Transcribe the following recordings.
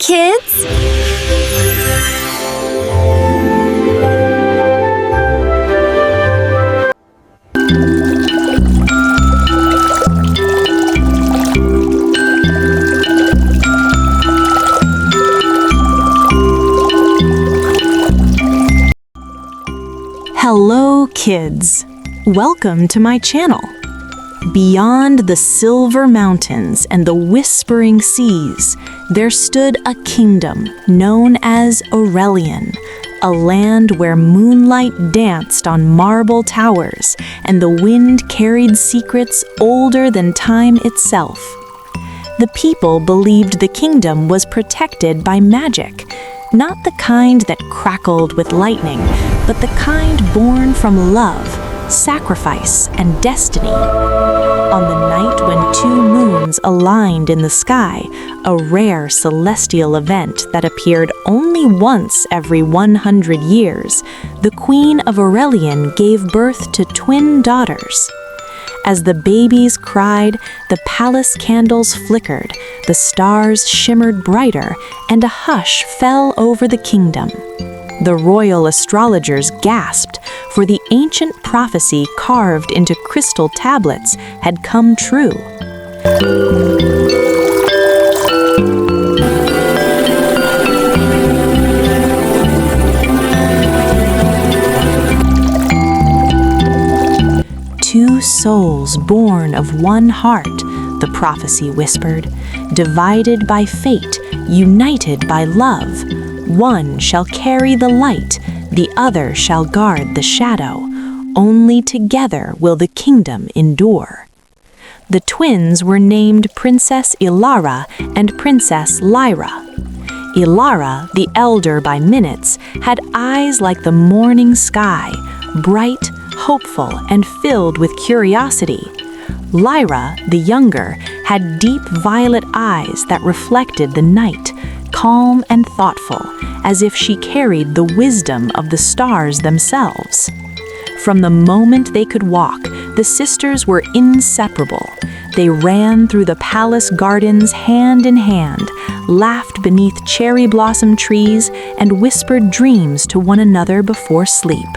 kids! Hello, kids! Welcome to my channel. Beyond the silver mountains and the whispering seas, there stood a kingdom known as Aurelian, a land where moonlight danced on marble towers and the wind carried secrets older than time itself. The people believed the kingdom was protected by magic, not the kind that crackled with lightning, but the kind born from love, sacrifice, and destiny. On the night when two moons aligned in the sky, a rare celestial event that appeared only once every 100 years, the Queen of Aurelian gave birth to twin daughters. As the babies cried, the palace candles flickered, the stars shimmered brighter, and a hush fell over the kingdom. The royal astrologers gasped, for the ancient prophecy carved into crystal tablets had come true. Two souls born of one heart, the prophecy whispered, divided by fate, united by love. One shall carry the light, the other shall guard the shadow. Only together will the kingdom endure. The twins were named Princess Ilara and Princess Lyra. Ilara, the elder by minutes, had eyes like the morning sky, bright, hopeful, and filled with curiosity. Lyra, the younger, had deep violet eyes that reflected the night, calm and thoughtful, as if she carried the wisdom of the stars themselves. From the moment they could walk, the sisters were inseparable. They ran through the palace gardens hand in hand, laughed beneath cherry blossom trees, and whispered dreams to one another before sleep.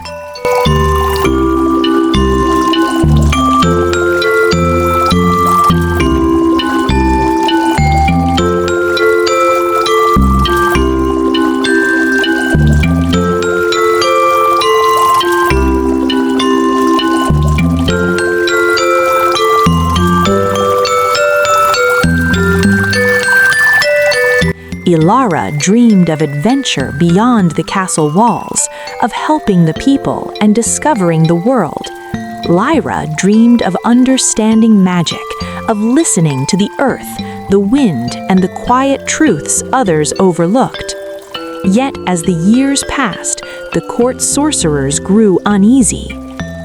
Ilara dreamed of adventure beyond the castle walls, of helping the people and discovering the world. Lyra dreamed of understanding magic, of listening to the earth, the wind, and the quiet truths others overlooked. Yet as the years passed, the court sorcerers grew uneasy.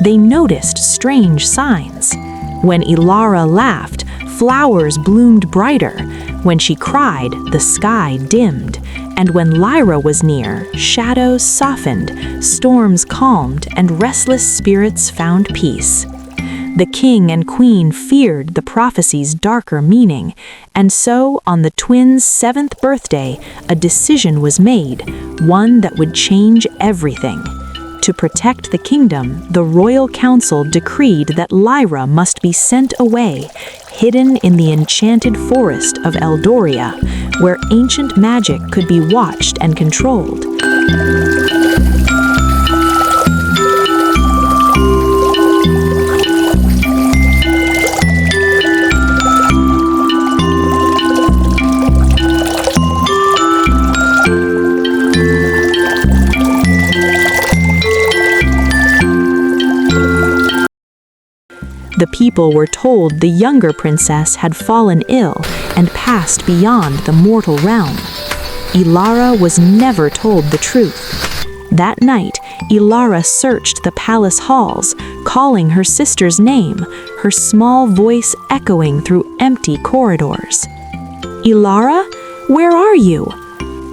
They noticed strange signs. When Ilara laughed, flowers bloomed brighter. When she cried, the sky dimmed. And when Lyra was near, shadows softened, storms calmed, and restless spirits found peace. The king and queen feared the prophecy's darker meaning, and so on the twins' 7th birthday, a decision was made, one that would change everything. To protect the kingdom, the royal council decreed that Lyra must be sent away, hidden in the enchanted forest of Eldoria, where ancient magic could be watched and controlled. The people were told the younger princess had fallen ill and passed beyond the mortal realm. Ilara was never told the truth. That night, Ilara searched the palace halls, calling her sister's name, her small voice echoing through empty corridors. "Ilara, where are you?"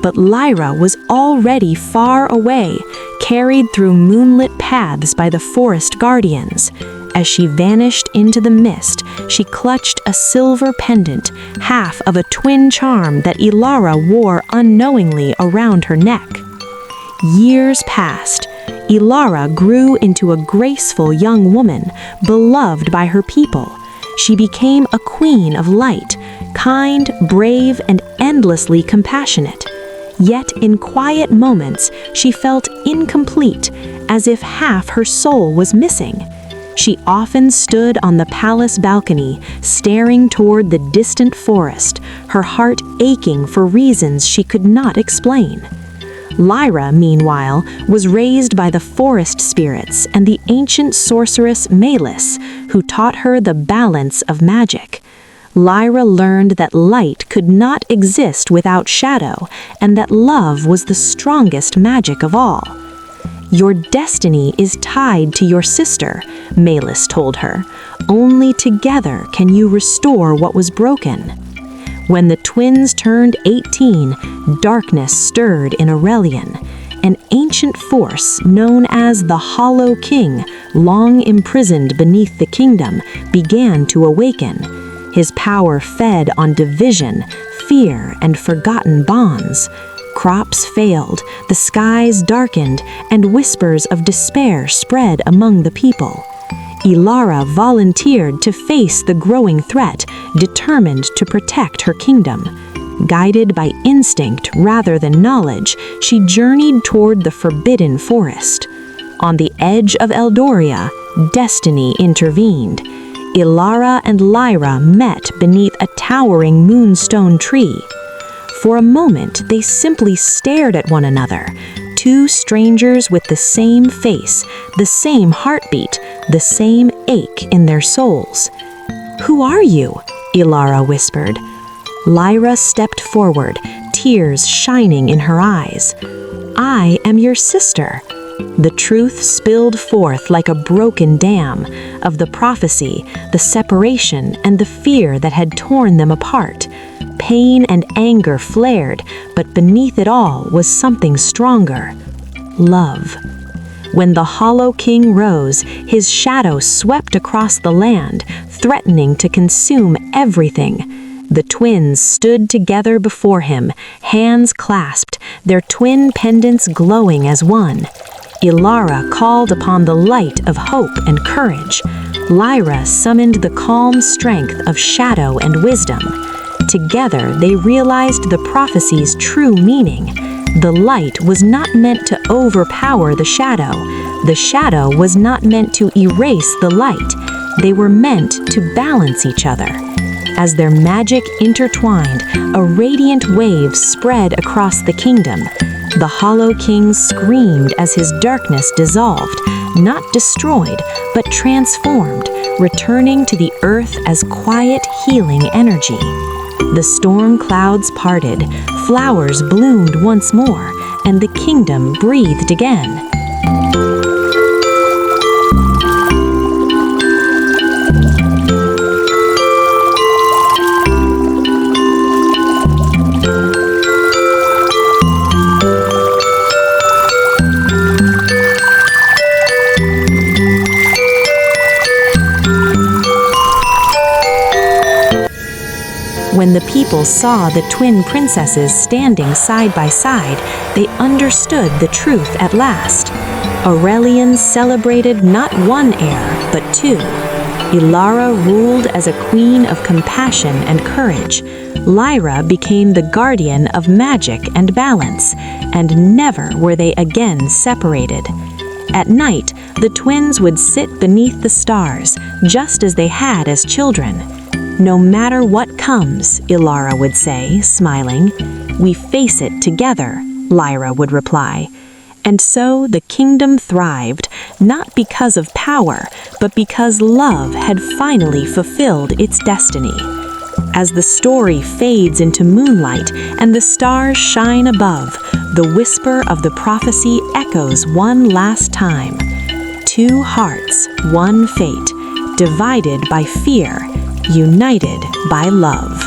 But Lyra was already far away, carried through moonlit paths by the forest guardians. As she vanished into the mist, she clutched a silver pendant, half of a twin charm that Ilara wore unknowingly around her neck. Years passed. Ilara grew into a graceful young woman, beloved by her people. She became a queen of light, kind, brave, and endlessly compassionate. Yet in quiet moments, she felt incomplete, as if half her soul was missing. She often stood on the palace balcony, staring toward the distant forest, her heart aching for reasons she could not explain. Lyra, meanwhile, was raised by the forest spirits and the ancient sorceress Melis, who taught her the balance of magic. Lyra learned that light could not exist without shadow, and that love was the strongest magic of all. "Your destiny is tied to your sister," Melis told her. "Only together can you restore what was broken." When the twins turned 18, darkness stirred in Aurelian. An ancient force known as the Hollow King, long imprisoned beneath the kingdom, began to awaken. His power fed on division, fear, and forgotten bonds. Crops failed, the skies darkened, and whispers of despair spread among the people. Ilara volunteered to face the growing threat, determined to protect her kingdom. Guided by instinct rather than knowledge, she journeyed toward the forbidden forest. On the edge of Eldoria, destiny intervened. Ilara and Lyra met beneath a towering moonstone tree. For a moment, they simply stared at one another, two strangers with the same face, the same heartbeat, the same ache in their souls. "Who are you?" Ilara whispered. Lyra stepped forward, tears shining in her eyes. "I am your sister." The truth spilled forth like a broken dam, of the prophecy, the separation, and the fear that had torn them apart. Pain and anger flared, but beneath it all was something stronger: love. When the Hollow King rose, his shadow swept across the land, threatening to consume everything. The twins stood together before him, hands clasped, their twin pendants glowing as one. Ilara called upon the light of hope and courage. Lyra summoned the calm strength of shadow and wisdom. Together, they realized the prophecy's true meaning. The light was not meant to overpower the shadow. The shadow was not meant to erase the light. They were meant to balance each other. As their magic intertwined, a radiant wave spread across the kingdom. The Hollow King screamed as his darkness dissolved, not destroyed, but transformed, returning to the earth as quiet, healing energy. The storm clouds parted, flowers bloomed once more, and the kingdom breathed again. When the people saw the twin princesses standing side by side, they understood the truth at last. Aurelian celebrated not one heir, but two. Ilara ruled as a queen of compassion and courage. Lyra became the guardian of magic and balance, and never were they again separated. At night, the twins would sit beneath the stars, just as they had as children. "No matter what comes," Ilara would say, smiling. "We face it together," Lyra would reply. And so the kingdom thrived, not because of power, but because love had finally fulfilled its destiny. As the story fades into moonlight and the stars shine above, the whisper of the prophecy echoes one last time. Two hearts, one fate, divided by fear, united by love.